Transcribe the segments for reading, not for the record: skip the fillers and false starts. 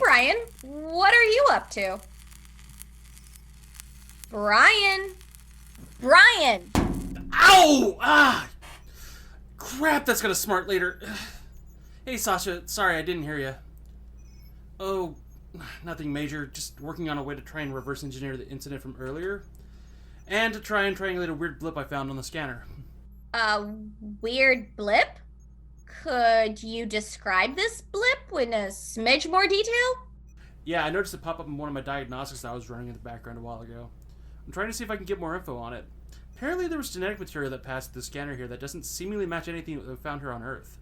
Brian. What are you up to? Brian. Brian! Ow! Ah! Crap, that's gonna smart later. Hey, Sasha. Sorry, I didn't hear you. Oh, nothing major. Just working on a way to try and reverse engineer the incident from earlier. And to try and triangulate a weird blip I found on the scanner. A weird blip? Could you describe this blip in a smidge more detail? Yeah, I noticed it pop up in one of my diagnostics that I was running in the background a while ago. I'm trying to see if I can get more info on it. Apparently there was genetic material that passed the scanner here that doesn't seemingly match anything that we found here on Earth.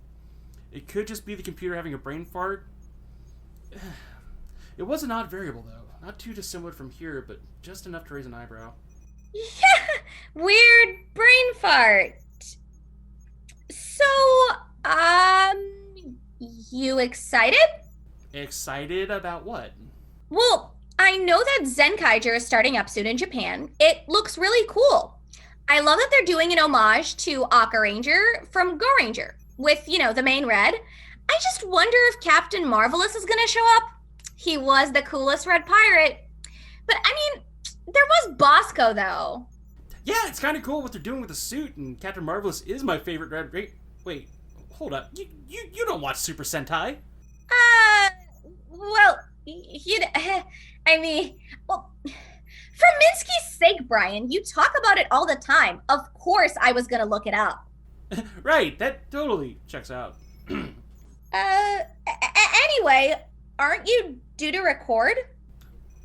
It could just be the computer having a brain fart. It was an odd variable, though. Not too dissimilar from here, but just enough to raise an eyebrow. Yeah, weird brain fart. So, you excited? Excited about what? Well, I know that Zenkaiger is starting up soon in Japan. It looks really cool. I love that they're doing an homage to Aka Ranger from Go Ranger with, the main red. I just wonder if Captain Marvelous is going to show up. He was the coolest red pirate. But, there was Bosco, though. Yeah, it's kind of cool what they're doing with the suit, and Captain Marvelous is my favorite red... Wait, hold up. You don't watch Super Sentai? Well, for Minsky's sake, Brian, you talk about it all the time. Of course I was going to look it up. Right, that totally checks out. Anyway, aren't you due to record?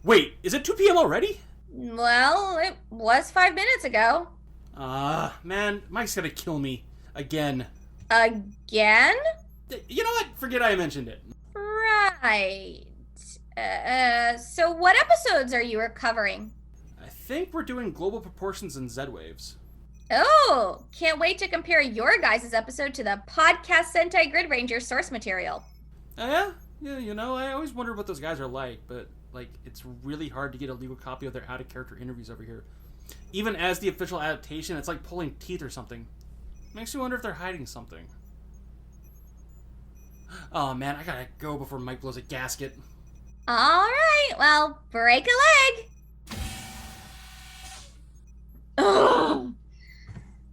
Wait, is it 2 p.m. already? Well, it was 5 minutes ago. Man, Mike's gonna kill me. Again. Again? You know what? Forget I mentioned it. Right. So what episodes are you covering? I think we're doing Global Proportions and Z-Waves. Oh, can't wait to compare your guys' episode to the Podcast Sentai Grid Ranger source material. Yeah? Yeah, I always wonder what those guys are like, but, it's really hard to get a legal copy of their out-of-character interviews over here. Even as the official adaptation, it's like pulling teeth or something. Makes you wonder if they're hiding something. Oh, man, I gotta go before Mike blows a gasket. All right, well, break a leg. Ugh.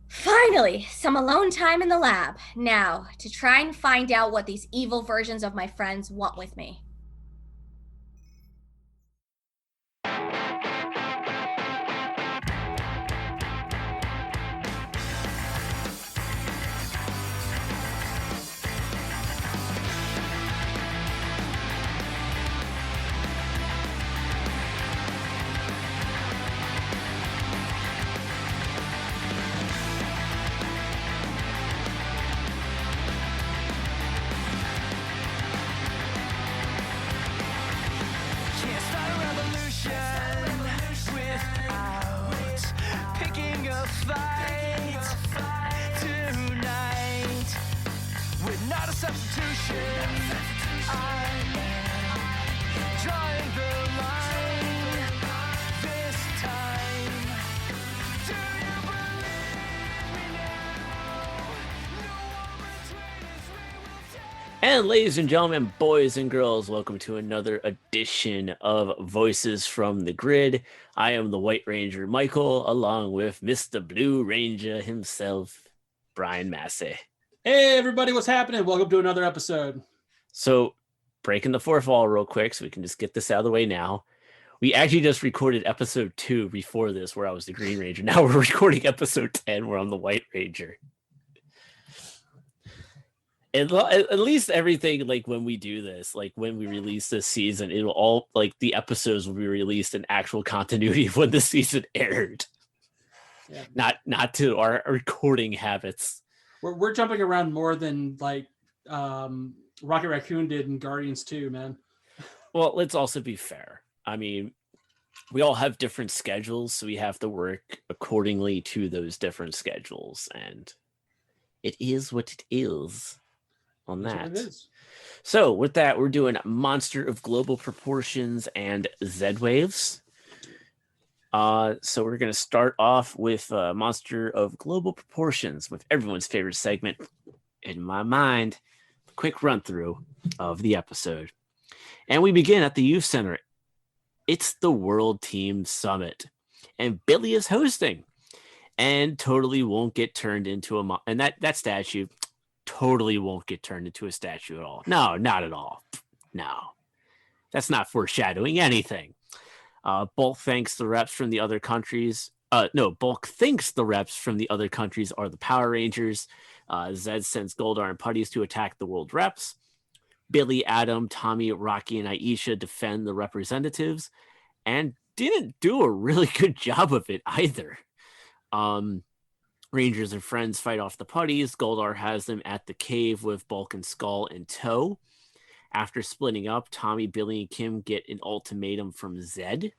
Finally, some alone time in the lab. Now, to try and find out what these evil versions of my friends want with me. And ladies and gentlemen, boys and girls, welcome to another edition of Voices from the Grid. I am the White Ranger, Michael, along with Mr. Blue Ranger himself, Brian Massey. Hey, everybody, what's happening? Welcome to another episode. So, breaking the fourth wall real quick so we can just get this out of the way now. We actually just recorded episode 2 before this, where I was the Green Ranger. Now we're recording episode 10, where I'm the White Ranger. At least everything, when we do this, when we release this season, it'll all, the episodes will be released in actual continuity of when the season aired. Yeah. Not to our recording habits. We're jumping around more than, Rocket Raccoon did in Guardians 2, man. Well, let's also be fair. We all have different schedules, so we have to work accordingly to those different schedules, and it is what it is. On that. So with that, we're doing Monster of Global Proportions and Z-Waves. So we're going to start off with Monster of Global Proportions, with everyone's favorite segment, in my mind, a quick run through of the episode. And we begin at the youth center. It's the World Team Summit, and Billy is hosting, and totally won't get turned into and that statue totally won't get turned into a statue at all. No, not at all. No, that's not foreshadowing anything. Bulk thanks the reps from the other countries. No, Bulk thinks the reps from the other countries are the Power Rangers. Zed sends Goldar and Putties to attack the world reps. Billy, Adam, Tommy, Rocky, and Aisha defend the representatives and didn't do a really good job of it either. Rangers and friends fight off the Putties. Goldar has them at the cave with Bulk and Skull in tow. After splitting up, Tommy, Billy, and Kim get an ultimatum from Zed.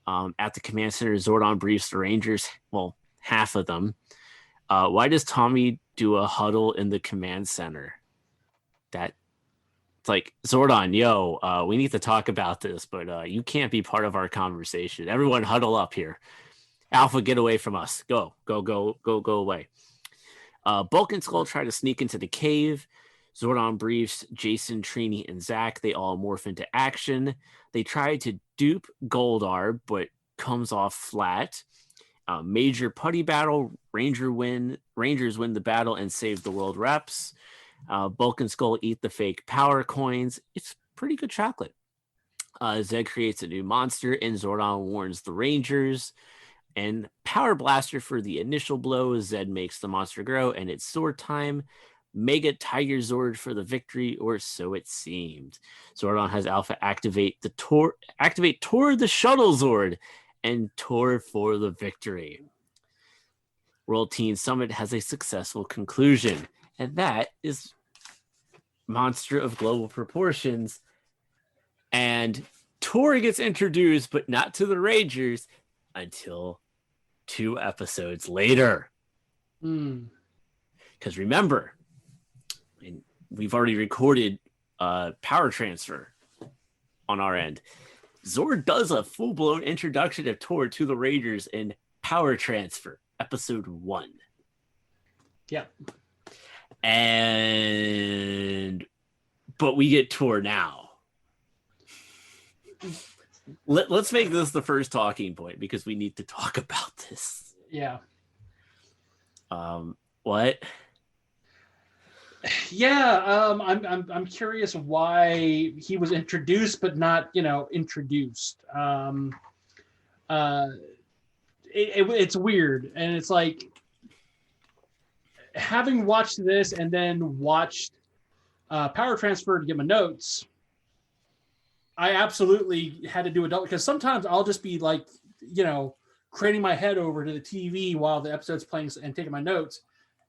At the command center, Zordon briefs the Rangers, well, half of them. Why does Tommy do a huddle in the command center? It's like, Zordon, yo, we need to talk about this, but you can't be part of our conversation. Everyone huddle up here. Alpha, get away from us. Go away. Bulk and Skull try to sneak into the cave. Zordon briefs Jason, Trini, and Zach. They all morph into action. They try to dupe Goldar, but comes off flat. Major putty battle. Rangers win the battle and save the world reps. Bulk and Skull eat the fake power coins. It's pretty good chocolate. Zed creates a new monster, and Zordon warns the Rangers. And Power Blaster for the initial blow. Zed makes the monster grow, and it's sword time. Mega Tiger Zord for the victory, or so it seemed. Zordon has Alpha activate Tor the Shuttle Zord, and Tor for the victory. World Teen Summit has a successful conclusion, and that is Monster of Global Proportions. And Tor gets introduced, but not to the Rangers until 2 episodes later. Because remember, we've already recorded Power Transfer on our end. Zord does a full-blown introduction of Tor to the Rangers in Power Transfer, episode 1. Yeah. But we get Tor now. Let's make this the first talking point, because we need to talk about this. Yeah. What? Yeah, I'm curious why he was introduced but not, introduced. It's weird, and it's like, having watched this and then watched Power Transfer to get my notes, I absolutely had to do it, because sometimes I'll just be like, craning my head over to the TV while the episode's playing and taking my notes.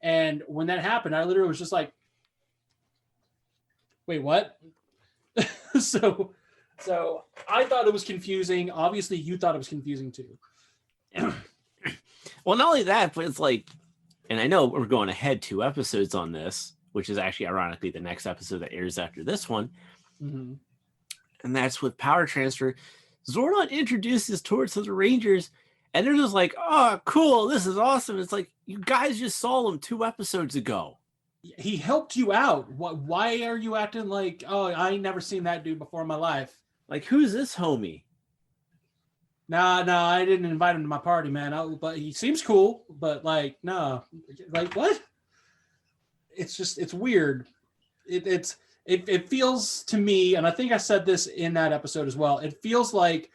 And when that happened, I literally was just like, wait, what? So I thought it was confusing. Obviously, you thought it was confusing too. Well, not only that, but it's like, and I know we're going ahead 2 episodes on this, which is actually ironically the next episode that airs after this one. Mm-hmm. And that's with Power Transfer. Zordon introduces Tor to the Rangers, and they're just like, oh, cool, this is awesome. It's like, you guys just saw him 2 episodes ago. He helped you out. Why are you acting like, oh, I ain't never seen that dude before in my life? Like, who's this homie? Nah, I didn't invite him to my party, man. But he seems cool, but like, no. Like, what? It's weird. It feels to me, and I think I said this in that episode as well, it feels like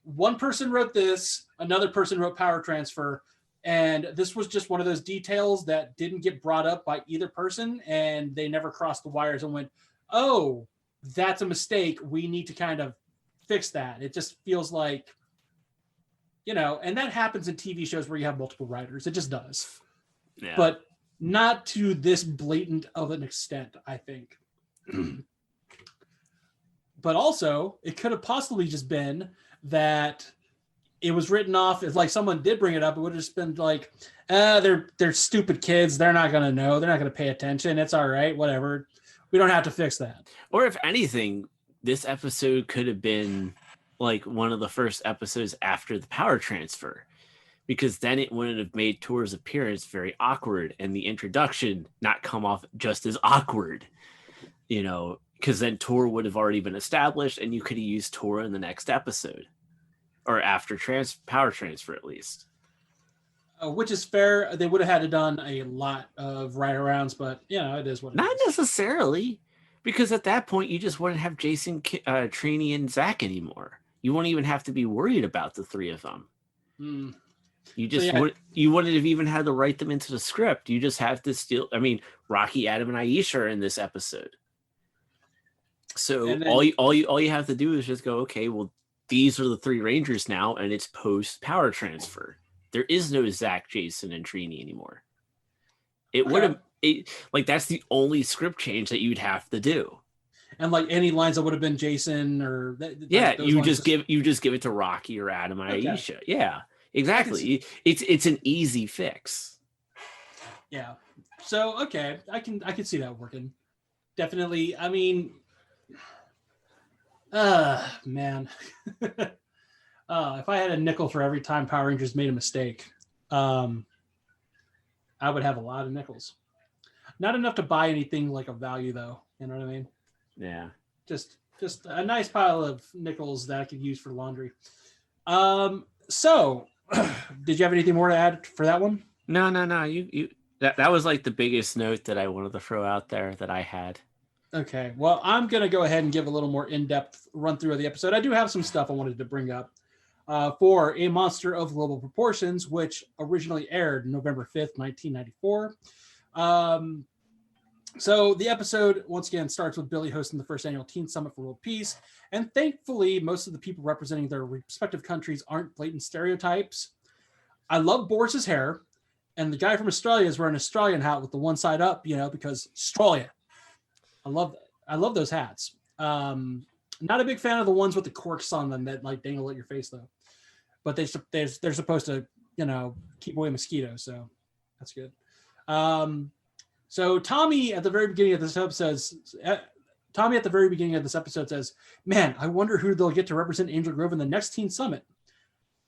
one person wrote this, another person wrote Power Transfer, and this was just one of those details that didn't get brought up by either person, and they never crossed the wires and went, oh, that's a mistake. We need to kind of fix that. It just feels like, and that happens in TV shows where you have multiple writers. It just does. Yeah. But not to this blatant of an extent, I think. But also, it could have possibly just been that it was written off as like someone did bring it up. It would have just been like, they're stupid kids. They're not going to know. They're not going to pay attention. It's all right. Whatever. We don't have to fix that. Or if anything, this episode could have been like one of the first episodes after the Power Transfer, because then it wouldn't have made Tor's appearance very awkward and the introduction not come off just as awkward. because then Tor would have already been established, and you could have used Tor in the next episode, or after power transfer at least. Which is fair. They would have had to done a lot of right arounds, but it is what it Not is. necessarily, because at that point you just wouldn't have Jason, Trini, and Zach anymore. You won't even have to be worried about the three of them. You just you wouldn't have even had to write them into the script. You just have to steal. I mean, Rocky, Adam, and Aisha are in this episode. So then, all you have to do is just go, okay, well, these are the three Rangers now, and it's post power transfer. There is no Zach, Jason, and Trini anymore. It would have like that's the only script change that you'd have to do. And like any lines that would have been Jason or you just give it to Rocky or Adam and Aisha. Yeah, exactly. It's an easy fix. Yeah. So okay, I can see that working. Definitely. I mean, man. If I had a nickel for every time Power Rangers made a mistake, I would have a lot of nickels. Not enough to buy anything like of value, though. You know what I mean? Yeah. Just a nice pile of nickels that I could use for laundry. So, did you have anything more to add for that one? No. You that was like the biggest note that I wanted to throw out there that I had. Okay. Well, I'm gonna go ahead and give a little more in-depth run through of the episode. I do have some stuff I wanted to bring up. For A Monster of Global Proportions, which originally aired November 5th, 1994. So the episode, once again, starts with Billy hosting the first annual Teen Summit for World Peace. And thankfully, most of the people representing their respective countries aren't blatant stereotypes. I love Boris's hair. And the guy from Australia is wearing an Australian hat with the one side up, because Australia. I love those hats. Not a big fan of the ones with the corks on them that like dangle at your face, though. But they're supposed to, keep away mosquitoes, so that's good. So Tommy at the very beginning of this episode says, "Man, I wonder who they'll get to represent Angel Grove in the next Teen Summit.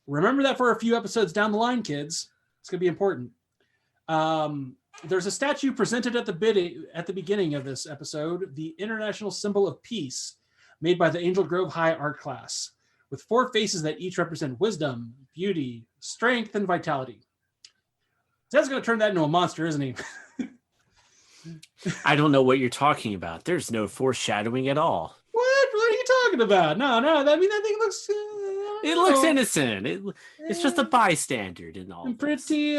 Remember that for a few episodes down the line, kids. It's gonna be important." There's a statue presented at the beginning of this episode, the international symbol of peace, made by the Angel Grove High art class, with 4 faces that each represent wisdom, beauty, strength, and vitality. Zed's going to turn that into a monster, isn't he? I don't know what you're talking about. There's no foreshadowing at all. What are you talking about? No. I mean, that thing looks... it looks innocent. It's just a bystander in all. And pretty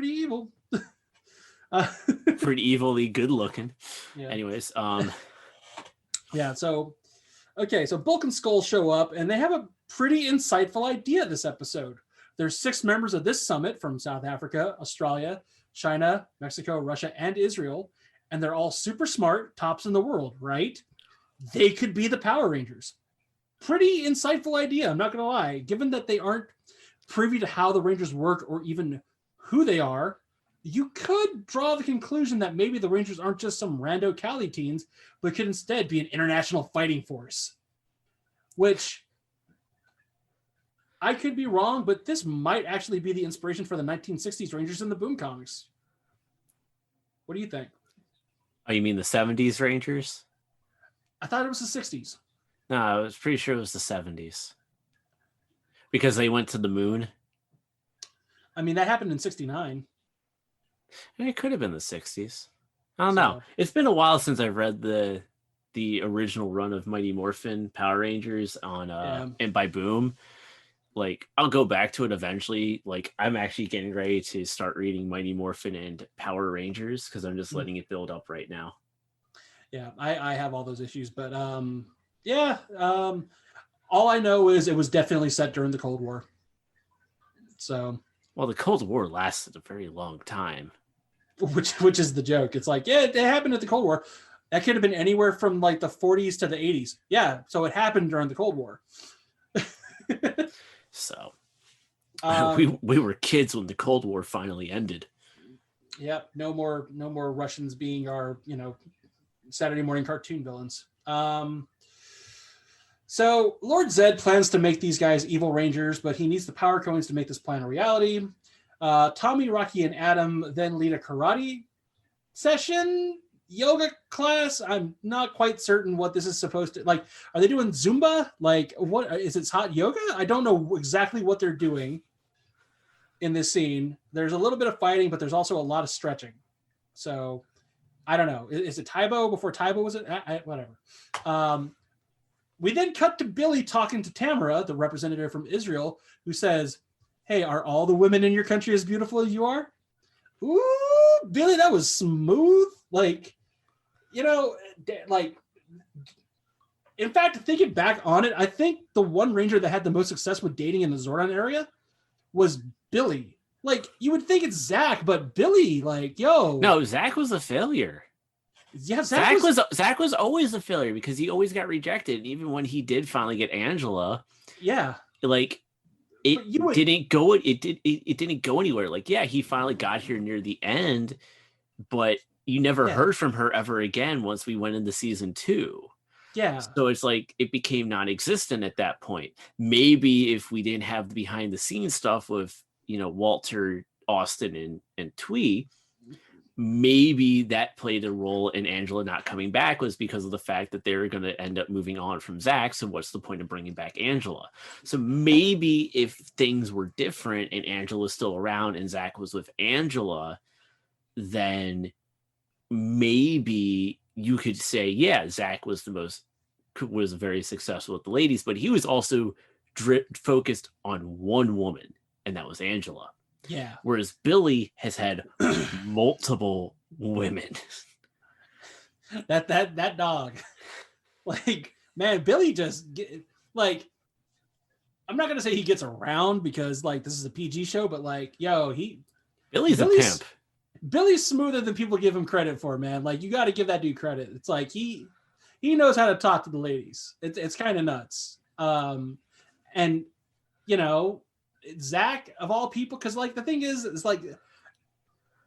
evil. Pretty evilly good looking. Yeah. Anyways, yeah, so Bulk and Skull show up and they have a pretty insightful idea this episode. There's 6 members of this summit from South Africa, Australia, China, Mexico, Russia, and Israel, and they're all super smart, tops in the world, right? They could be the Power Rangers. Pretty insightful idea, I'm not going to lie. Given that they aren't privy to how the Rangers work or even who they are, you could draw the conclusion that maybe the Rangers aren't just some rando Cali teens, but could instead be an international fighting force. Which, I could be wrong, but this might actually be the inspiration for the 1960s Rangers in the Boom comics. What do you think? Oh, you mean the 70s Rangers? I thought it was the 60s. No, I was pretty sure it was the 70s. Because they went to the moon. I mean, that happened in 69. It could have been the 60s. I don't know. It's been a while since I've read the original run of Mighty Morphin Power Rangers on and by Boom. Like, I'll go back to it eventually. Like, I'm actually getting ready to start reading Mighty Morphin and Power Rangers because I'm just letting it build up right now. Yeah, I have all those issues, but all I know is it was definitely set during the Cold War. So, well, the Cold War lasted a very long time. Which is the joke. It's like, yeah, it happened at the Cold War. That could have been anywhere from like the 40s to the 80s. Yeah, so it happened during the Cold War. So we were kids when the Cold War finally ended. Yep, no more Russians being our Saturday morning cartoon villains. So Lord Zed plans to make these guys evil Rangers, but he needs the power coins to make this plan a reality. Tommy, Rocky, and Adam then lead a karate session yoga class. I'm not quite certain what this is supposed to like. Are they doing Zumba? Like, what is it? Hot yoga? I don't know exactly what they're doing in this scene. There's a little bit of fighting, but there's also a lot of stretching. So I don't know. Is it Taibo before Taibo was it? Whatever. We then cut to Billy talking to Tamara, the representative from Israel, who says, "Hey, are all the women in your country as beautiful as you are?" Ooh, Billy, that was smooth. Like, like, in fact, thinking back on it, I think the one ranger that had the most success with dating in the Zordon area was Billy. Like, you would think it's Zach, but Billy, like, yo. No, Zach was a failure. Yeah, Zach was always a failure because he always got rejected. And even when he did finally get Angela, yeah, like it didn't go anywhere. Like, yeah, he finally got here near the end, but you never heard from her ever again once we went into season 2. Yeah. So it's like it became non-existent at that point. Maybe if we didn't have the behind the scenes stuff with, Walter, Austin, and Twee, maybe that played a role in Angela not coming back, was because of the fact that they were going to end up moving on from Zach. So what's the point of bringing back Angela? So maybe if things were different and Angela was still around and Zach was with Angela, then maybe you could say, yeah, Zach was very successful with the ladies, but he was also focused on one woman, and that was Angela. Yeah. Whereas Billy has had multiple women. That dog, like, man, Billy like, I'm not gonna say he gets around because like this is a PG show, but like, yo, Billy's a pimp. Billy's smoother than people give him credit for, man. Like, you got to give that dude credit. It's like he knows how to talk to the ladies. It's kind of nuts. And Zach of all people, because like the thing is like,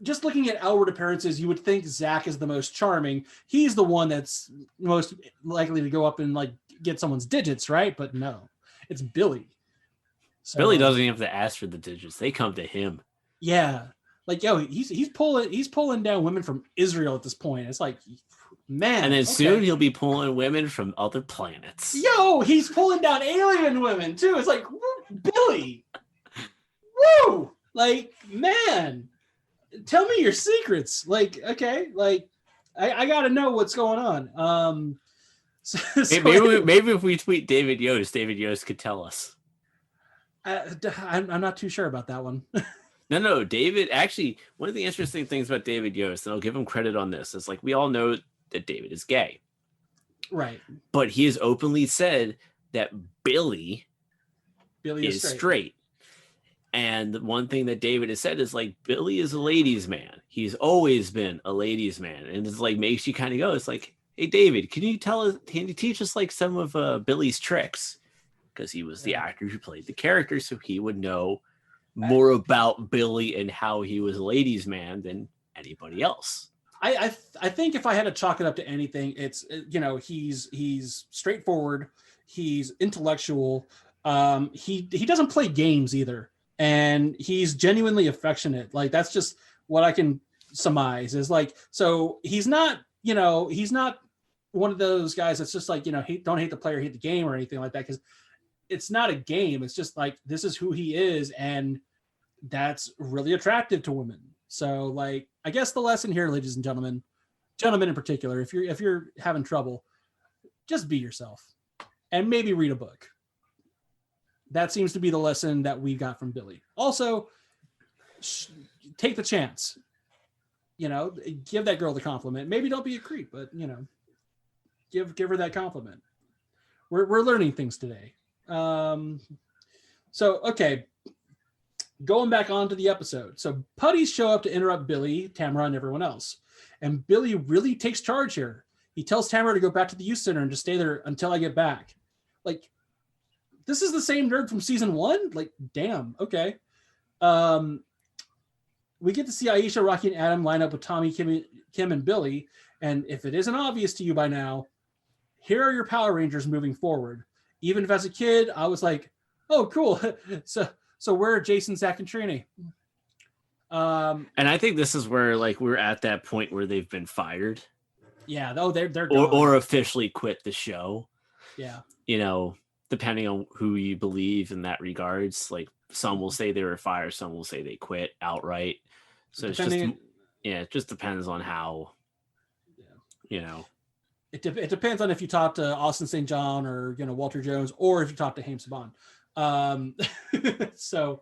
just looking at outward appearances, you would think Zach is the most charming. He's the one that's most likely to go up and like get someone's digits, right? But no, it's Billy. So, Billy doesn't even have to ask for the digits; they come to him. Yeah, like, yo, he's pulling down women from Israel at this point. It's like, man. And then soon he'll be pulling women from other planets. Yo, he's pulling down alien women too. It's like, Billy. Woo! Like, man, tell me your secrets. Like, okay, like, I gotta know what's going on. Maybe if we tweet David Yost could tell us. I'm not too sure about that one. No, David. Actually, one of the interesting things about David Yost, and I'll give him credit on this, is like we all know that David is gay, right? But he has openly said that Billy is straight. And one thing that David has said is like, Billy is a ladies' man. He's always been a ladies' man. And it's like, makes you kind of go, it's like, hey, David, can you teach us like some of Billy's tricks? Because he was the actor who played the character. So he would know more about Billy and how he was a ladies' man than anybody else. I think if I had to chalk it up to anything, it's, he's straightforward. He's intellectual. He doesn't play games either. And he's genuinely affectionate. Like, that's just what I can surmise is like, so he's not one of those guys that's just like, don't hate the player, hate the game or anything like that. Cause it's not a game. It's just like, this is who he is. And that's really attractive to women. So like, I guess the lesson here, ladies and gentlemen in particular, if you're having trouble, just be yourself and maybe read a book. That seems to be the lesson that we got from Billy. Also, take the chance. Give that girl the compliment. Maybe don't be a creep, but give her that compliment. We're learning things today. So okay, going back onto the episode. So putties show up to interrupt Billy, Tamara, and everyone else. And Billy really takes charge here. He tells Tamara to go back to the youth center and just stay there until I get back. Like, this is the same nerd from season 1? Like, damn, okay. We get to see Aisha, Rocky, and Adam line up with Tommy, Kim, and Billy. And if it isn't obvious to you by now, here are your Power Rangers moving forward. Even if as a kid, I was like, oh, cool. So where are Jason, Zach, and Trini? And I think this is where like we're at that point where they've been fired. Yeah, though they're or gone. officially quit the show. Yeah. You know, depending on who you believe in that regards. Like some will say they were fired, some will say they quit outright. So it's just Depending, it just depends on how you know. it depends on if you talk to Austin St. John or Walter Jones, or if you talk to Haim Saban. Um, so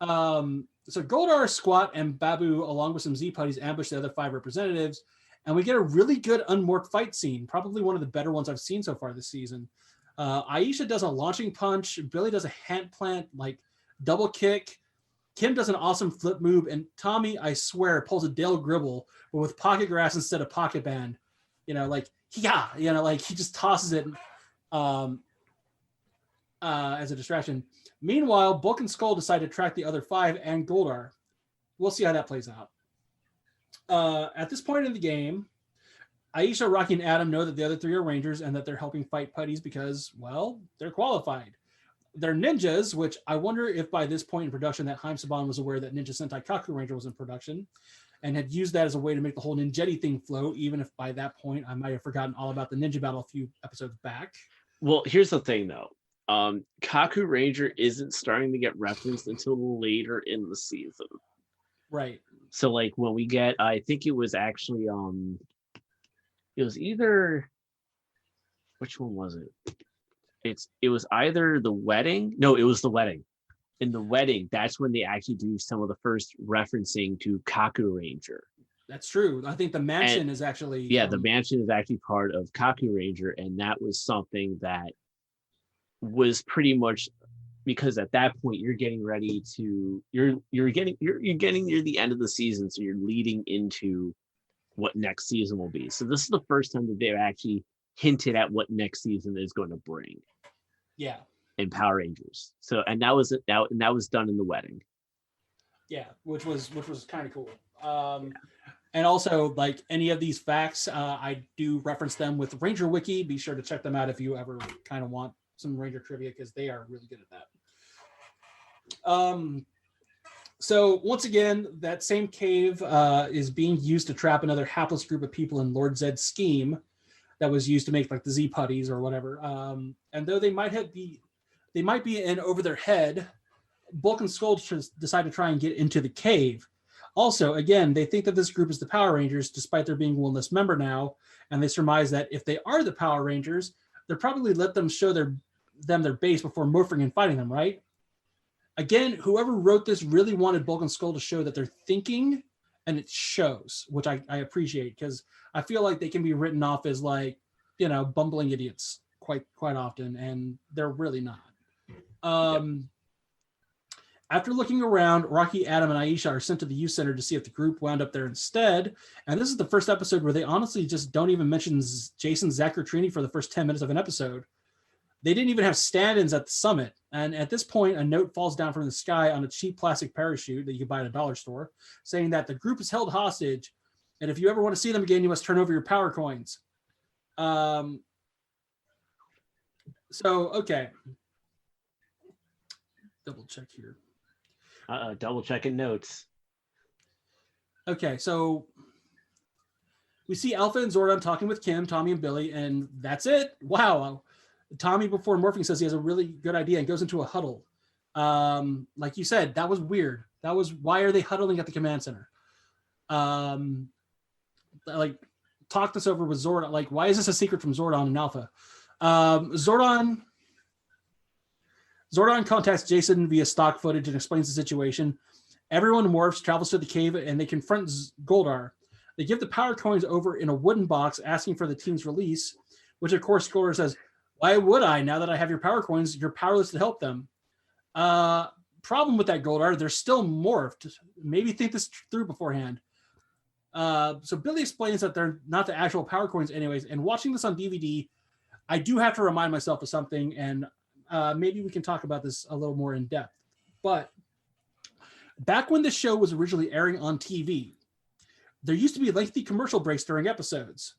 Goldar, Squat, and Babu, along with some Z putties, ambush the other 5 representatives, and we get a really good unmorphed fight scene, probably one of the better ones I've seen so far this season. Aisha does a launching punch, Billy does a hand plant, like double kick, Kim does an awesome flip move, and Tommy, I swear, pulls a Dale Gribble, but with pocket grass instead of pocket band. Like like he just tosses it as a distraction. Meanwhile, Bulk and Skull decide to track the other 5 and Goldar. We'll see how that plays out. At this point in the game, Aisha, Rocky, and Adam know that the other 3 are Rangers and that they're helping fight putties because, well, they're qualified. They're ninjas, which I wonder if by this point in production that Haim Saban was aware that Ninja Sentai Kaku Ranger was in production and had used that as a way to make the whole Ninjetti thing flow, even if by that point I might have forgotten all about the ninja battle a few episodes back. Well, here's the thing, though. Kaku Ranger isn't starting to get referenced until later in the season. Right. So, like, when we get, I think it was actually, it was either, which one was it? It was either the wedding. No, it was the wedding. In the wedding, that's when they actually do some of the first referencing to Kaku Ranger. That's true. I think the mansion is actually... Yeah, the mansion is actually part of Kaku Ranger, and that was something that was pretty much because at that point you're getting ready to you're getting near the end of the season, so you're leading into what next season will be. So this is the first time that they've actually hinted at what next season is going to bring. Yeah. In Power Rangers. So and that was done in the wedding. Yeah, which was kind of cool. And also, like any of these facts, I do reference them with Ranger Wiki. Be sure to check them out if you ever kind of want some Ranger trivia, because they are really good at that. So once again, that same cave is being used to trap another hapless group of people in Lord Zed's scheme that was used to make like the Z putties or whatever. And though they might be in over their head, Bulk and Skull decide to try and get into the cave. Also, again, they think that this group is the Power Rangers, despite there being one less member now, and they surmise that if they are the Power Rangers, they'll probably let them show their base before morphing and fighting them, right? Again, whoever wrote this really wanted Bulk and Skull to show that they're thinking, and it shows, which I appreciate, because I feel like they can be written off as like, bumbling idiots quite often, and they're really not. After looking around, Rocky, Adam, and Aisha are sent to the youth center to see if the group wound up there instead. And this is the first episode where they honestly just don't even mention Jason, Zach, or Trini for the first 10 minutes of an episode. They didn't even have stand-ins at the summit. And at this point, a note falls down from the sky on a cheap plastic parachute that you can buy at a dollar store, saying that the group is held hostage, and if you ever want to see them again, you must turn over your power coins. Okay. Double check here. Double checking notes. Okay, so we see Alpha and Zordon talking with Kim, Tommy, and Billy, and that's it. Wow. Tommy, before morphing, says he has a really good idea and goes into a huddle. Like you said, that was weird. That was, why are they huddling at the command center? Like, talk this over with Zordon. Like, why is this a secret from Zordon and Alpha? Zordon contacts Jason via stock footage and explains the situation. Everyone morphs, travels to the cave, and they confront Goldar. They give the power coins over in a wooden box, asking for the team's release, which of course Goldar says, "Why would I? Now that I have your power coins, you're powerless to help them." Problem with that, Goldar, they're still morphed. Maybe think this through beforehand. So Billy explains that they're not the actual power coins anyways, and watching this on DVD, I do have to remind myself of something, and maybe we can talk about this a little more in depth. But back when this show was originally airing on TV, there used to be lengthy commercial breaks during episodes.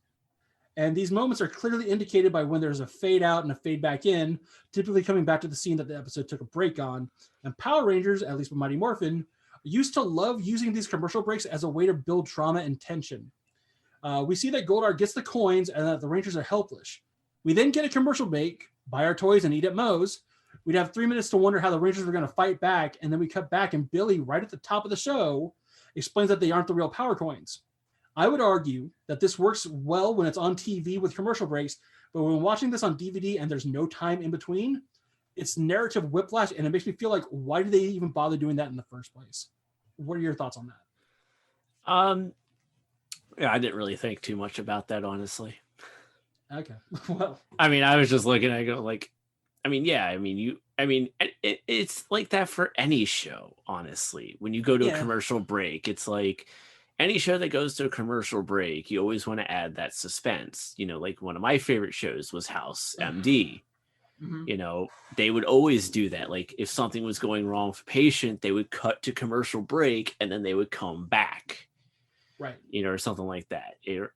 And these moments are clearly indicated by when there's a fade out and a fade back in, typically coming back to the scene that the episode took a break on. And Power Rangers, at least with Mighty Morphin, used to love using these commercial breaks as a way to build trauma and tension. We see that Goldar gets the coins and that the Rangers are helpless. We then get a commercial break, buy our toys, and eat at Moe's. We'd have 3 minutes to wonder how the Rangers were going to fight back, and then we cut back, and Billy, right at the top of the show, explains that they aren't the real power coins. I would argue that this works well when it's on TV with commercial breaks, but when watching this on DVD and there's no time in between, it's narrative whiplash, and it makes me feel like, why did they even bother doing that in the first place? What are your thoughts on that? Yeah, I didn't really think too much about that, honestly. Okay. Well, I mean, I was just looking at it, go like, I mean, yeah, I mean, it's like that for any show, honestly. When you go to a commercial break, it's like any show that goes to a commercial break, you always want to add that suspense. You know, like one of my favorite shows was House MD. mm-hmm. You know, they would always do that. Like if something was going wrong with a patient, they would cut to commercial break and then they would come back. Right. You know, or something like that. You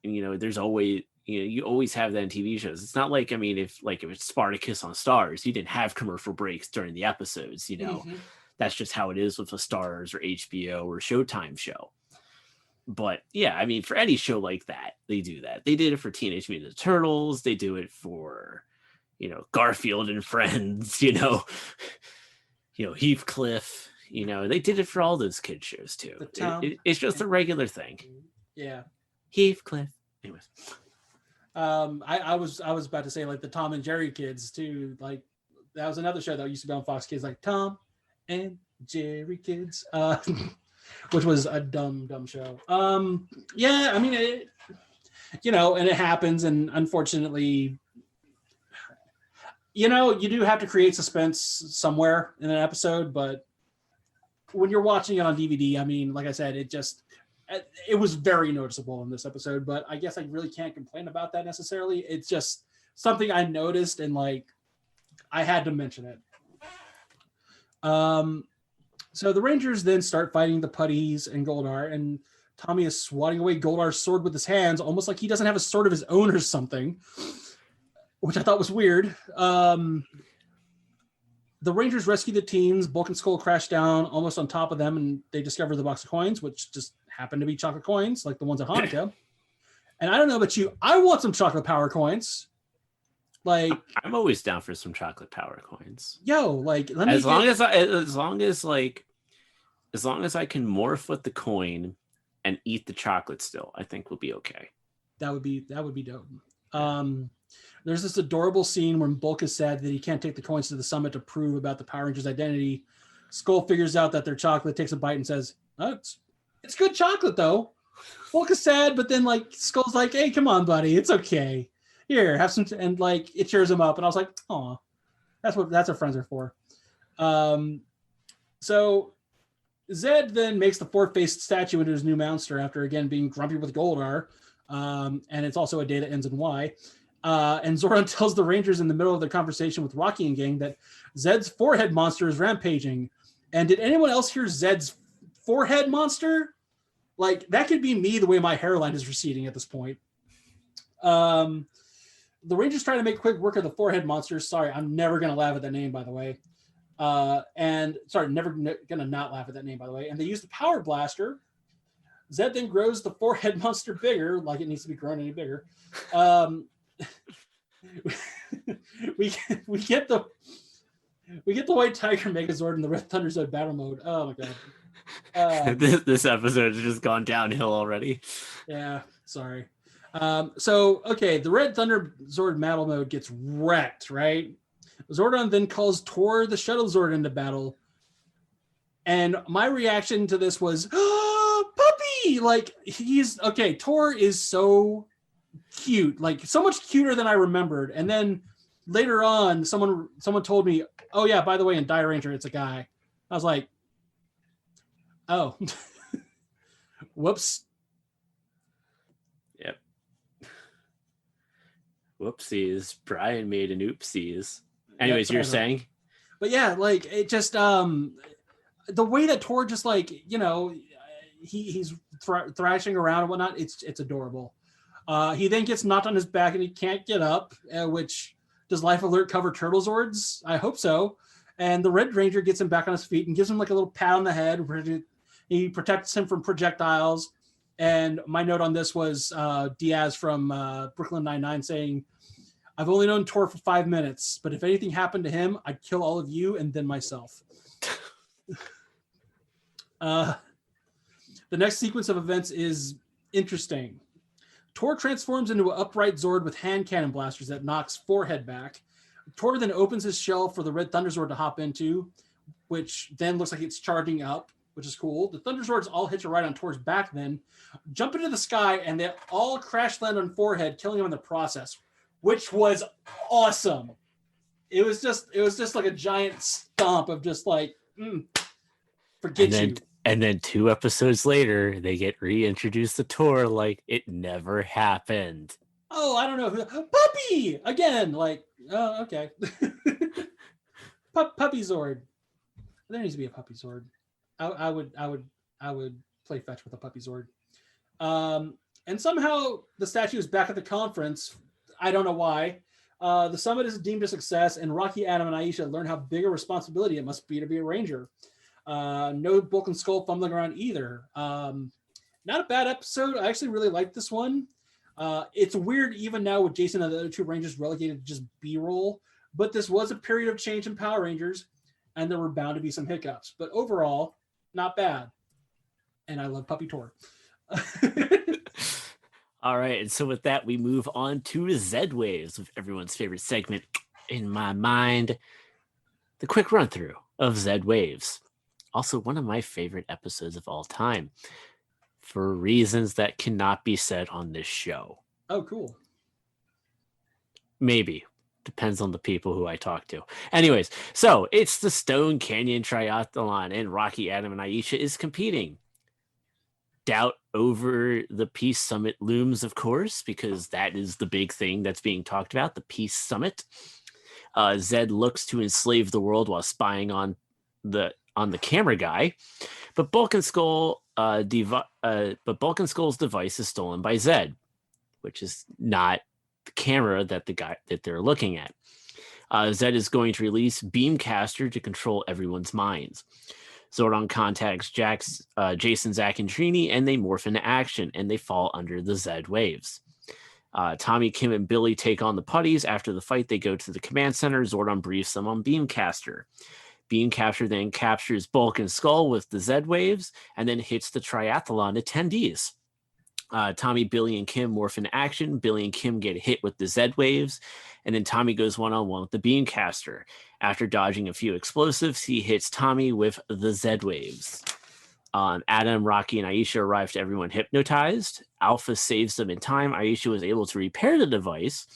know, there's always, you know, you always have that in TV shows. It's not like, I mean, if it's Spartacus on Stars, you didn't have commercial breaks during the episodes, you know. Mm-hmm. That's just how it is with a Stars or HBO or Showtime show. But yeah, I mean, for any show like that, they do that. They did it for Teenage Mutant Ninja Turtles. They do it for, you know, Garfield and Friends, you know, Heathcliff, you know, they did it for all those kid shows too. It's just a regular thing. Yeah. Heathcliff. Anyways. I was about to say like the Tom and Jerry kids too. Like that was another show that used to be on Fox Kids, like Tom and Jerry Kids, which was a dumb show. Yeah, I mean, it, you know, and it happens, and unfortunately, you know, you do have to create suspense somewhere in an episode, but when you're watching it on DVD, I mean, like I said, it was very noticeable in this episode, but I guess I really can't complain about that necessarily. It's just something I noticed and like I had to mention it. So the Rangers then start fighting the Putties and Goldar, and Tommy is swatting away Goldar's sword with his hands, almost like he doesn't have a sword of his own or something, which I thought was weird. The Rangers rescue the teens. Bulk and Skull crash down almost on top of them, and they discover the box of coins, which just happen to be chocolate coins, like the ones at Hanukkah. And I don't know about you, I want some chocolate power coins. Like I'm always down for some chocolate power coins. Yo, like as long as I can morph with the coin and eat the chocolate still, I think we'll be okay. That would be dope. There's this adorable scene when Bulk is sad that he can't take the coins to the summit to prove about the Power Rangers' identity. Skull figures out that they're chocolate, takes a bite, and says, "Oh, it's good chocolate, though." Bulk is sad, but then like Skull's like, "Hey, come on, buddy, it's okay. Here, have some," and like it cheers him up. And I was like, "Aw, that's what friends are for." So Zed then makes the four-faced statue into his new monster after again being grumpy with Goldar, and it's also a day that ends in Y. And Zordon tells the Rangers in the middle of their conversation with Rocky and gang that Zed's forehead monster is rampaging. And did anyone else hear Zed's forehead monster? Like, that could be me the way my hairline is receding at this point. The Rangers try to make quick work of the forehead monster. Sorry, I'm never going to laugh at that name, by the way. Never going to not laugh at that name, by the way. And they use the power blaster. Zed then grows the forehead monster bigger, like it needs to be grown any bigger. We get the White Tiger Megazord in the Red Thunder Zord battle mode. Oh my god. This episode has just gone downhill already. Yeah, sorry. The Red Thunder Zord battle mode gets wrecked, right? Zordon then calls Tor the Shuttle Zord into battle. And my reaction to this was, oh, puppy! Like, Tor is so cute, like so much cuter than I remembered. And then later on, someone told me, oh yeah, by the way, in Die Ranger, it's a guy. I was like, oh, whoops. Yep. Whoopsies. Brian made an oopsies. Anyways, you're saying? But yeah, like it just the way that Tor just like, you know, he's thrashing around and whatnot, it's adorable. He then gets knocked on his back and he can't get up, which does Life Alert cover Turtle Zords? I hope so. And the Red Ranger gets him back on his feet and gives him like a little pat on the head. He protects him from projectiles. And my note on this was Diaz from Brooklyn Nine-Nine saying, I've only known Tor for 5 minutes, but if anything happened to him, I'd kill all of you and then myself. The next sequence of events is interesting. Tor transforms into an upright Zord with hand cannon blasters that knocks Forehead back. Tor then opens his shell for the Red Thunder Zord to hop into, which then looks like it's charging up, which is cool. The Thunder Zords all hitch a ride on Tor's back then, jump into the sky, and they all crash land on Forehead, killing him in the process, which was awesome. It was just like a giant stomp of just like, forget you. And then 2 episodes later, they get reintroduced to Tor like it never happened. Oh, I don't know. Puppy! Again, like, oh, okay. Puppy Zord. There needs to be a Puppy Zord. I would play fetch with a Puppy Zord. And somehow the statue is back at the conference. I don't know why. The summit is deemed a success, and Rocky, Adam, and Aisha learn how big a responsibility it must be to be a ranger. No Bulk and Skull fumbling around either. Not a bad episode. I actually really liked this one. It's weird even now with Jason and the other 2 Rangers relegated to just B-roll, but this was a period of change in Power Rangers, and there were bound to be some hiccups. But overall, not bad. And I love Puppy Tor. All right, and so with that, we move on to Z-Waves, with everyone's favorite segment in my mind, the quick run-through of Z-Waves. Also, one of my favorite episodes of all time, for reasons that cannot be said on this show. Oh, cool. Maybe. Depends on the people who I talk to. Anyways, so it's the Stone Canyon Triathlon, and Rocky, Adam, and Aisha is competing. Doubt over the Peace Summit looms, of course, because that is the big thing that's being talked about, the Peace Summit. Zed looks to enslave the world while spying on the camera guy, but Bulk and Skull's device is stolen by Zed, which is not the camera that they're looking at. Zed is going to release Beamcaster to control everyone's minds. Zordon contacts Jason, Zack, and Trini, and they morph into action, and they fall under the Zed waves. Tommy, Kim, and Billy take on the putties. After the fight, they go to the command center. Zordon briefs them on Beamcaster. Beamcaster then captures Bulk and Skull with the Z waves and then hits the triathlon attendees. Tommy, Billy, and Kim morph into action. Billy and Kim get hit with the Z waves, and then Tommy goes one-on-one with the Beamcaster. After dodging a few explosives, he hits Tommy with the Z waves. Adam, Rocky, and Aisha arrive to everyone hypnotized. Alpha saves them in time. Aisha was able to repair the device,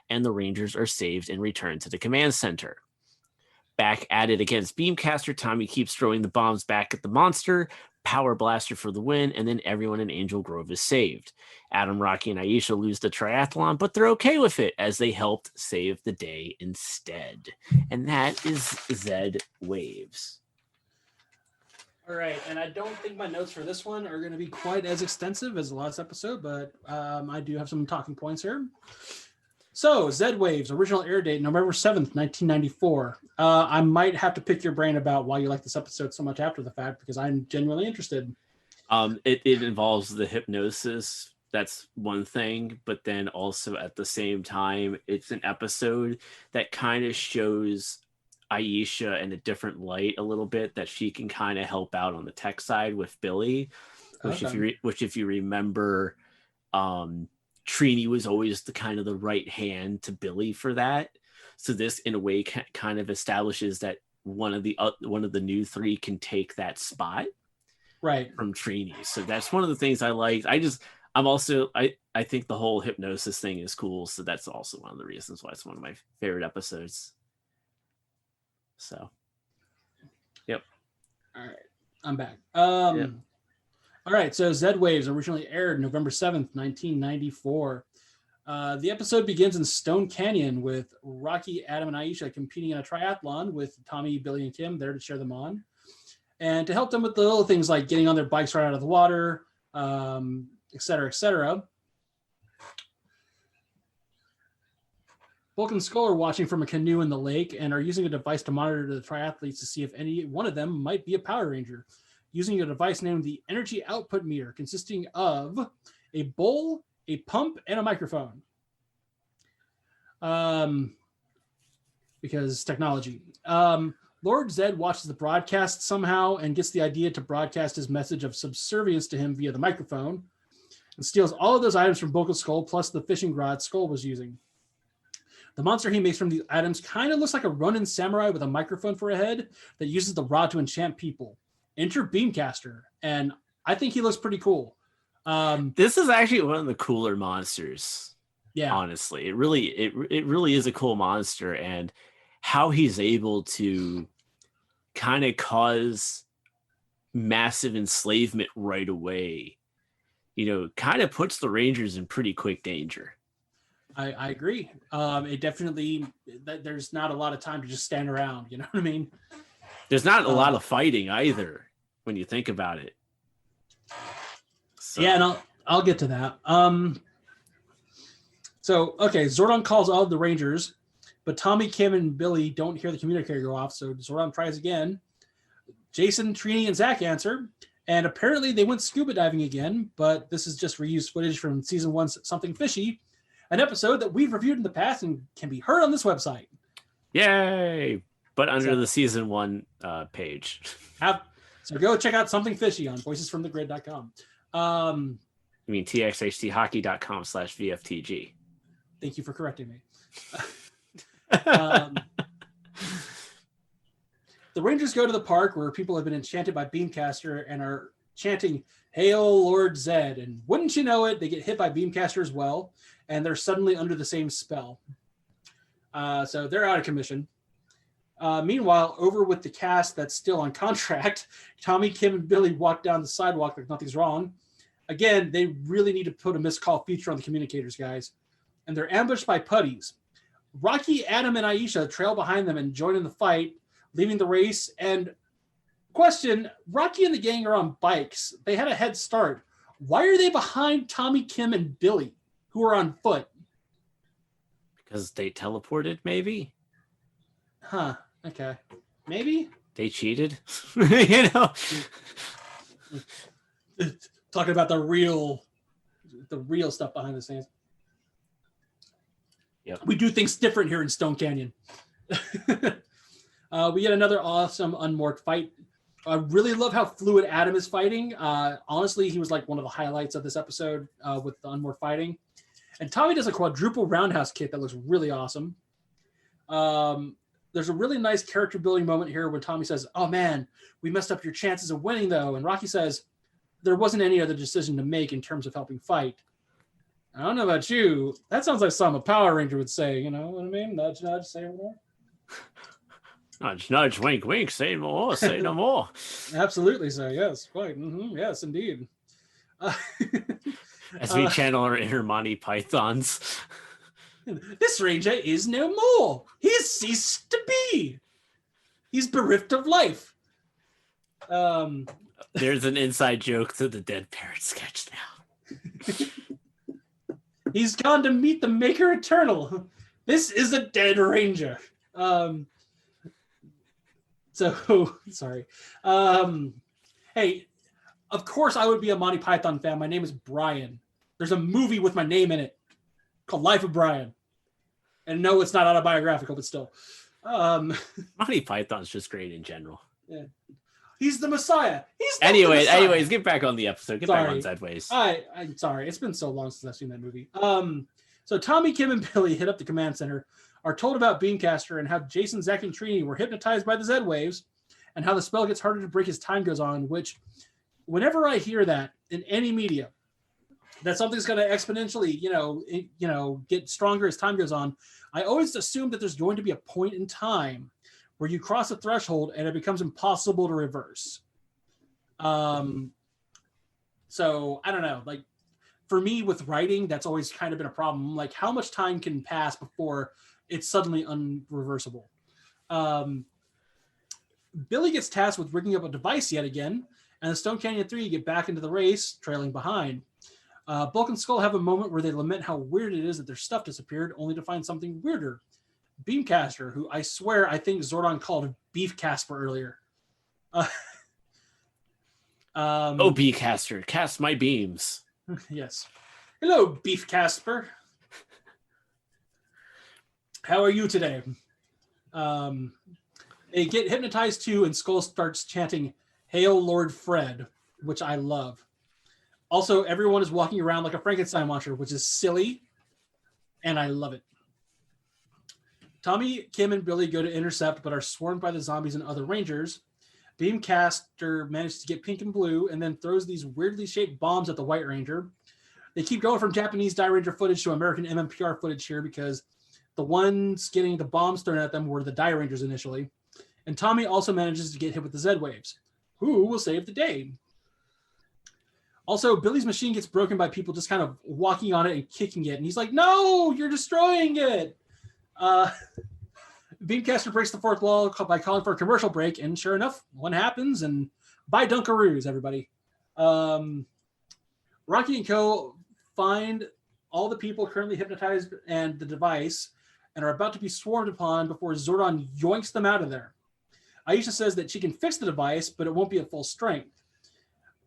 and the Rangers are saved and returned to the command center. Back at it against Beamcaster, Tommy keeps throwing the bombs back at the monster. Power Blaster for the win, and then everyone in Angel Grove is saved. Adam, Rocky, and Aisha lose the triathlon, but they're okay with it as they helped save the day instead. And that is Zed Waves. All right, and I don't think my notes for this one are going to be quite as extensive as the last episode, but I do have some talking points here. So, Zed Waves, original air date, November 7th, 1994. I might have to pick your brain about why you like this episode so much after the fact, because I'm genuinely interested. It involves the hypnosis. That's one thing. But then also at the same time, it's an episode that kind of shows Aisha in a different light a little bit, that she can kind of help out on the tech side with Billy, which if you remember, Trini was always the kind of the right hand to Billy for that. So this, in a way, kind of establishes that one of the new 3 can take that spot, right, from Trini. So that's one of the things I like. I think the whole hypnosis thing is cool. So that's also one of the reasons why it's one of my favorite episodes. So, yep. All right, I'm back. Yep. All right, so Zed Waves originally aired November 7th, 1994. The episode begins in Stone Canyon with Rocky, Adam, and Aisha competing in a triathlon with Tommy, Billy, and Kim there to cheer them on. And to help them with the little things like getting on their bikes right out of the water, et cetera, et cetera. Bulk and Skull are watching from a canoe in the lake and are using a device to monitor the triathletes to see if any one of them might be a Power Ranger. using a device named the Energy Output Meter, consisting of a bowl, a pump, and a microphone. Because technology. Lord Zed watches the broadcast somehow and gets the idea to broadcast his message of subservience to him via the microphone, and steals all of those items from Bulk Skull plus the fishing rod Skull was using. The monster he makes from these items kind of looks like a Ronin samurai with a microphone for a head that uses the rod to enchant people. Enter Beamcaster, and I think he looks pretty cool. This is actually one of the cooler monsters. Yeah, honestly, it really is a cool monster, and how he's able to kind of cause massive enslavement right away, kind of puts the Rangers in pretty quick danger. I agree. It definitely, there's not a lot of time to just stand around. You know what I mean? There's not a lot of fighting either when you think about it. So. Yeah, and I'll get to that. So, okay, Zordon calls all of the Rangers, but Tommy, Kim, and Billy don't hear the communicator go off, so Zordon tries again. Jason, Trini, and Zach answer, and apparently they went scuba diving again, but this is just reused footage from Season 1's Something Fishy, an episode that we've reviewed in the past and can be heard on this website. Yay! But under the Season 1 page. So go check out Something Fishy on voicesfromthegrid.com. You mean txhthockey.com/VFTG. Thank you for correcting me. The Rangers go to the park where people have been enchanted by Beamcaster and are chanting, "Hail Lord Zed." And wouldn't you know it, they get hit by Beamcaster as well, and they're suddenly under the same spell. So they're out of commission. Meanwhile, over with the cast that's still on contract, Tommy, Kim, and Billy walk down the sidewalk like nothing's wrong. Again, they really need to put a missed call feature on the communicators, guys. And they're ambushed by putties. Rocky, Adam, and Aisha trail behind them and join in the fight, leaving the race. And question, Rocky and the gang are on bikes. They had a head start. Why are they behind Tommy, Kim, and Billy, who are on foot? Because they teleported, maybe? Huh. Okay. Maybe? They cheated? Talking about the real stuff behind the scenes. Yep. We do things different here in Stone Canyon. We get another awesome unmorphed fight. I really love how fluid Adam is fighting. Honestly, he was like one of the highlights of this episode with the unmorphed fighting. And Tommy does a quadruple roundhouse kick that looks really awesome. There's a really nice character building moment here when Tommy says, "Oh man, we messed up your chances of winning though." And Rocky says, "There wasn't any other decision to make in terms of helping fight." I don't know about you. That sounds like something a Power Ranger would say. You know what I mean? Nudge, nudge, say no more. Nudge, nudge, wink, wink, say no more, say no more. Absolutely so, yes. Quite. Mm-hmm. Yes, indeed. As we channel our inner Monty Pythons. This Ranger is no more. He has ceased to be. He's bereft of life. There's an inside joke to the Dead Parrot sketch now. He's gone to meet the Maker Eternal. This is a dead Ranger. So sorry. Hey, of course I would be a Monty Python fan. My name is Brian. There's a movie with my name in it called Life of Brian. And no, it's not autobiographical, but still. Monty Python's just great in general. Yeah. He's the Messiah. Anyways, get back on the episode. Get Sorry. back on Sideways. I'm sorry. It's been so long since I've seen that movie. So Tommy, Kim, and Billy hit up the command center, are told about Beamcaster and how Jason, Zach, and Trini were hypnotized by the Z waves, and how the spell gets harder to break as time goes on, which whenever I hear that in any media, that something's going to exponentially, get stronger as time goes on, I always assume that there's going to be a point in time where you cross a threshold and it becomes impossible to reverse. So I don't know, like for me with writing, that's always kind of been a problem. Like how much time can pass before it's suddenly unreversible? Billy gets tasked with rigging up a device yet again, and the Stone Canyon 3 get back into the race, trailing behind. Bulk and Skull have a moment where they lament how weird it is that their stuff disappeared, only to find something weirder. Beamcaster, who I swear I think Zordon called Beef Casper earlier. Oh, Beecaster, cast my beams. Yes. Hello, Beef Casper. How are you today? They get hypnotized too, and Skull starts chanting, "Hail Lord Fred," which I love. Also, everyone is walking around like a Frankenstein monster, which is silly, and I love it. Tommy, Kim, and Billy go to intercept, but are swarmed by the zombies and other rangers. Beamcaster manages to get pink and blue, and then throws these weirdly shaped bombs at the White Ranger. They keep going from Japanese Die Ranger footage to American MMPR footage here because the ones getting the bombs thrown at them were the Die Rangers initially. And Tommy also manages to get hit with the Z-Waves. Who will save the day? Also, Billy's machine gets broken by people just kind of walking on it and kicking it. And he's like, "No, you're destroying it." Beamcaster breaks the fourth wall by calling for a commercial break. And sure enough, one happens. And bye Dunkaroos, everybody. Rocky and Co. find all the people currently hypnotized and the device and are about to be swarmed upon before Zordon yoinks them out of there. Aisha says that she can fix the device, but it won't be at full strength.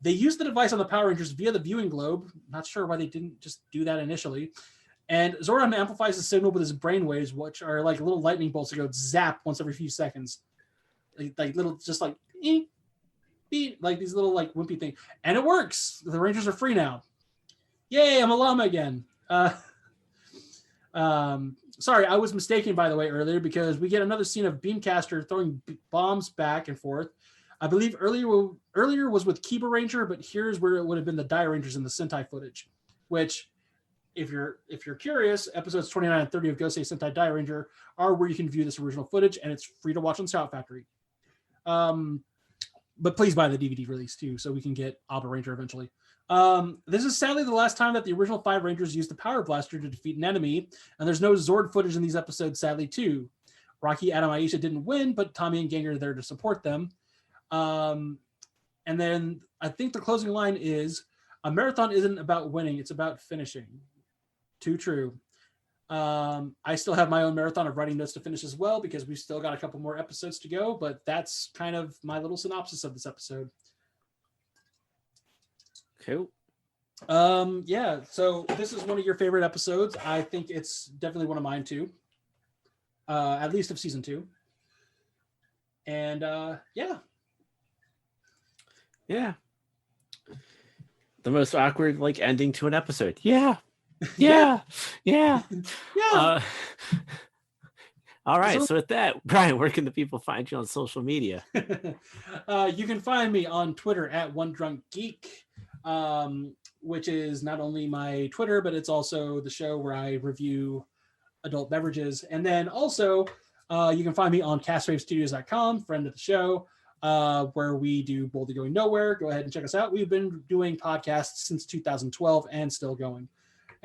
They use the device on the Power Rangers via the viewing globe. Not sure why they didn't just do that initially. And Zordon amplifies the signal with his brainwaves, which are like little lightning bolts that go zap once every few seconds. Like little, just like, beep, like these little like wimpy things. And it works. The Rangers are free now. Yay, I'm a llama again. Sorry, I was mistaken, by the way, earlier, because we get another scene of Beamcaster throwing bombs back and forth. I believe earlier was with Kiba Ranger, but here's where it would have been the Die Rangers in the Sentai footage, which, if you're curious, episodes 29 and 30 of Gosei Sentai Die Ranger are where you can view this original footage, and it's free to watch on Shout Factory. But please buy the DVD release too, so we can get Abba Ranger eventually. This is sadly the last time that the original 5 Rangers used the Power Blaster to defeat an enemy, and there's no Zord footage in these episodes, sadly, too. Rocky, Adam, Aisha didn't win, but Tommy and Gang are there to support them. And then I think the closing line is, "A marathon isn't about winning, it's about finishing." Too true. I still have my own marathon of writing notes to finish as well, because we've still got a couple more episodes to go, but that's kind of my little synopsis of this episode. Cool. Yeah, so this is one of your favorite episodes. I think it's definitely one of mine too. At least of season 2. And yeah. Yeah. The most awkward like ending to an episode. Yeah. Yeah. Yeah. Yeah. All right. So with that, Brian, where can the people find you on social media? You can find me on Twitter at OneDrunkGeek. Which is not only my Twitter, but it's also the show where I review adult beverages. And then also, you can find me on castwavestudios.com, friend of the show, where we do Boldly Going Nowhere. Go ahead and check us out. We've been doing podcasts since 2012 and still going.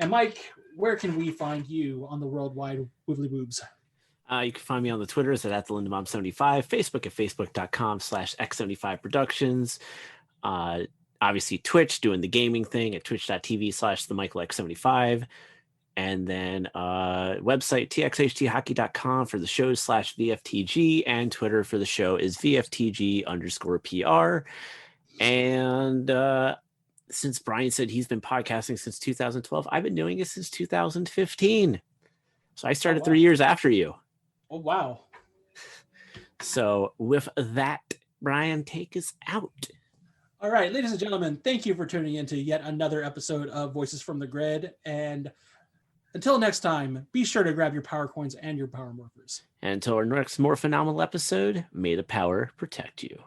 And Mike, where can we find you on the worldwide Wibbly Boobs? You can find me on the Twitters at TheLindaMom75, Facebook at facebook.com/X75Productions. Obviously Twitch, doing the gaming thing at twitch.tv/TheMichaelX75. And then website txhthockey.com for the show /VFTG, and Twitter for the show is VFTG_PR. And since Brian said he's been podcasting since 2012, I've been doing it since 2015. So I started 3 years after you. Oh, wow. So with that, Brian, take us out. All right, ladies and gentlemen, thank you for tuning in to yet another episode of Voices from the Grid. And until next time, be sure to grab your power coins and your power morphers. And until our next more phenomenal episode, may the power protect you.